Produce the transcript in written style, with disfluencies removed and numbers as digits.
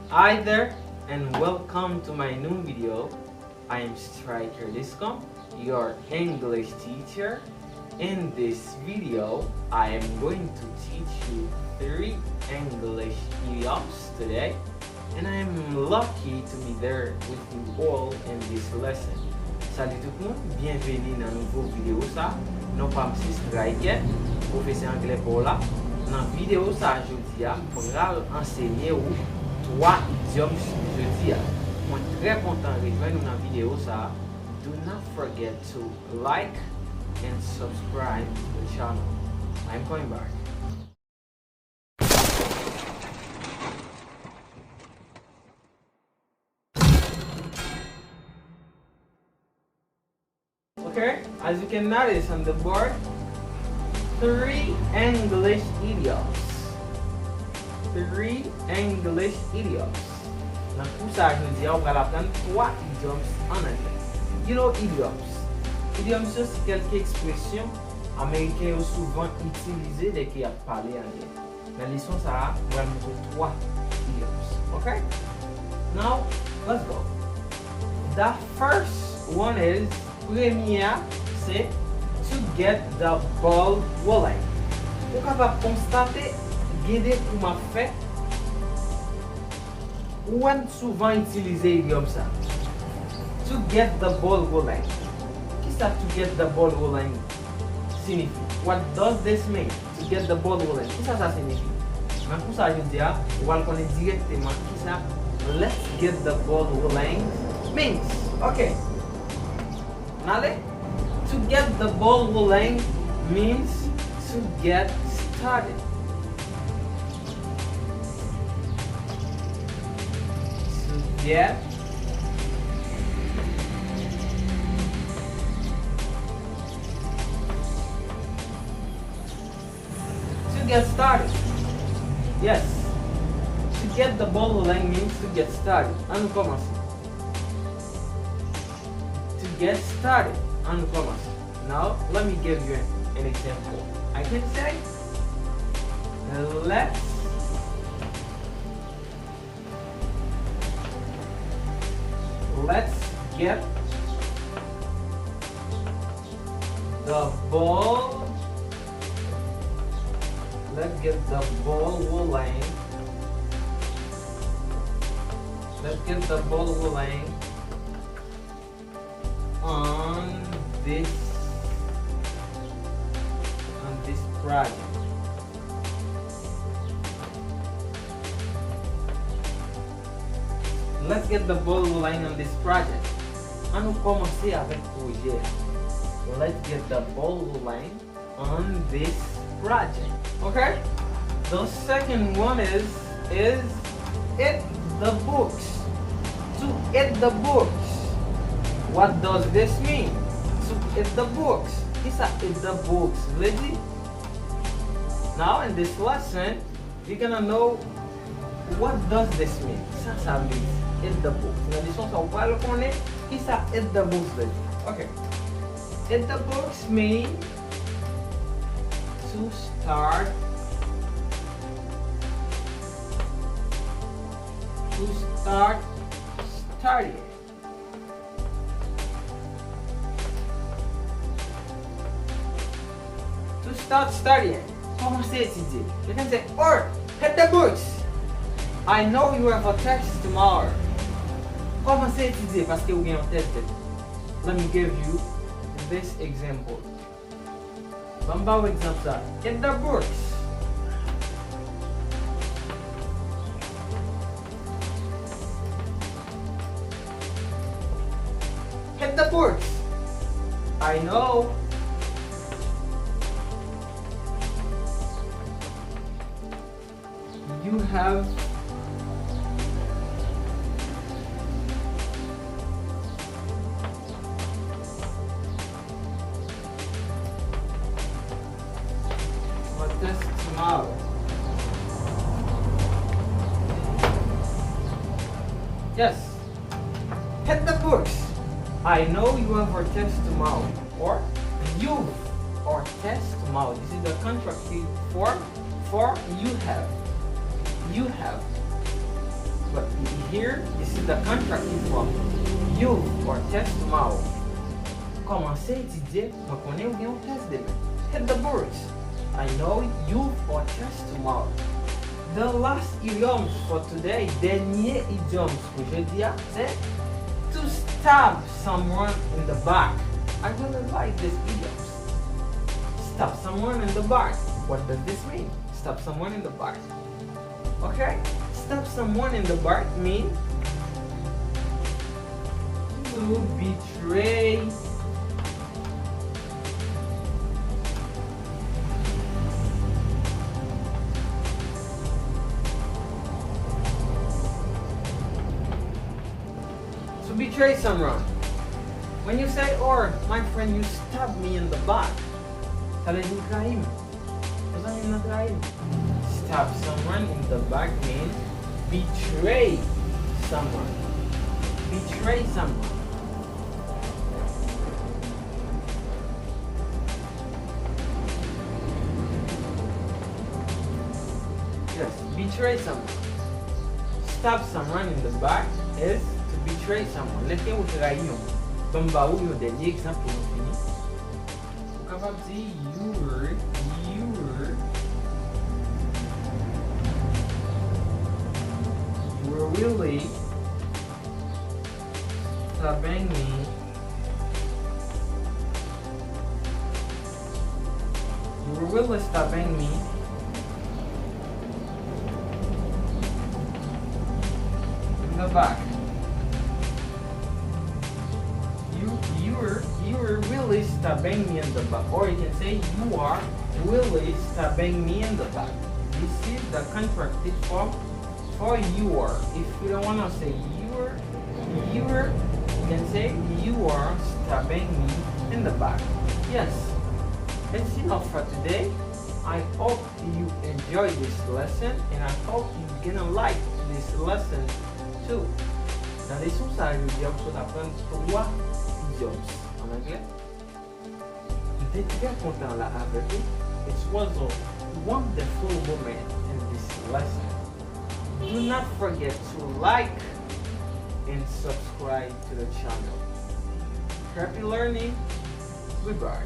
Hi there and welcome to my new video. I am Striker Discom, your English teacher. In this video, I am going to teach you 3 English idioms today, and I am lucky to be there with you all in this lesson. Salut tout le monde, bienvenue dans une nouvelle vidéo ça. Non pas M. Striker, professeur anglais pour là. Dans la vidéo ça, je dis, je vais enseigner 3 idioms jeudi. Je suis très content de rejoindre dans la vidéo ça. Do not forget to like and subscribe to the channel. I'm coming back. Okay, as you can notice on the board, 3 English idioms. 3 English idioms. Dans tout ça, je dis, on va apprendre 3 idioms en anglais. You know idioms. Idioms, c'est quelques expressions américaines souvent utilisées dès qu'il y a parlé anglais. Dans la leçon, ça on va montrer 3 idioms. Okay? Now, let's go. The first one is, première, c'est to get the ball rolling. Vous pouvez constater guider pour ma fait ou on souvent utilisé idiome ça. To get the ball rolling. Qu'est-ce que to get the ball rolling signifie? What does this mean? To get the ball rolling. Qu'est-ce que ça signifie? Mais pour ça je dis on va le connaître directement. Qu'est-ce que ça? Let's get the ball rolling means. Okay. Allez. To get the ball rolling means to get started. Yeah. To get started. Yes. To get the ball rolling means to get started. On commence. To get started. On commence. Now, let me give you an example. I can say, let's get the ball. Let's get the ball rolling. Let's get the ball rolling on this project. Let's get the ball rolling on this project. On nous commencer avec projet. Let's get the ball rolling on this project. Okay? The second one is eat the books. To eat the books. What does this mean? To eat the books. It's a eat the books. Ready? Now in this lesson, you're gonna know what does this mean. Ça means eat the books. Dans l'édition, ça va le connaître. Qui ça eat the books veut dire? Okay. Eat the books mean to start studying. To start studying. Commencer à étudier. You can say, or hit the books. I know you have a test tomorrow. Commencez à étudier parce que vous avez un test. Let me give you this example. Bamba example. Hit the books. Hit the books. I know. You have a test tomorrow. Yes. Hit the books. I know you have a test tomorrow. Or you've or test tomorrow. This is the contractive form for you have. You have. But here, this is the contracted form. You or test tomorrow. Commencez à étudier, je connais ou bien on test demain. Hit the boards. I know you or test tomorrow. The last idioms for today, dernier idioms pour jeudi, c'est to stab someone in the back. I really like this idioms. Stab someone in the back. What does this mean? Stab someone in the back. Okay? Stab someone in the back means to betray someone. When you say, or my friend, you stabbed me in the back, ça veut dire trahir. Ça veut dire trahir. Stab someone in the back means betray someone. Betray someone. Yes, betray someone. Stab someone in the back is to betray someone. Laissez vous trahir. Comme bah oui, au dernier exemple pour nous finir. Vous capable de dire you were really stabbing me in the back. You were really stabbing me in the back, or you can say you are really stabbing me in the back. This is the contracted form for you are. If you don't want to say you can say you are stabbing me in the back. Yes, that's enough for today. I hope you enjoyed this lesson, and I hope you're gonna like this lesson too. Dans les sources à dire, vous allez apprendre 3 idioms en anglais. J'étais très content là avec vous. It was a wonderful moment in this lesson. Do not forget to like and subscribe to the channel. Happy learning. Goodbye.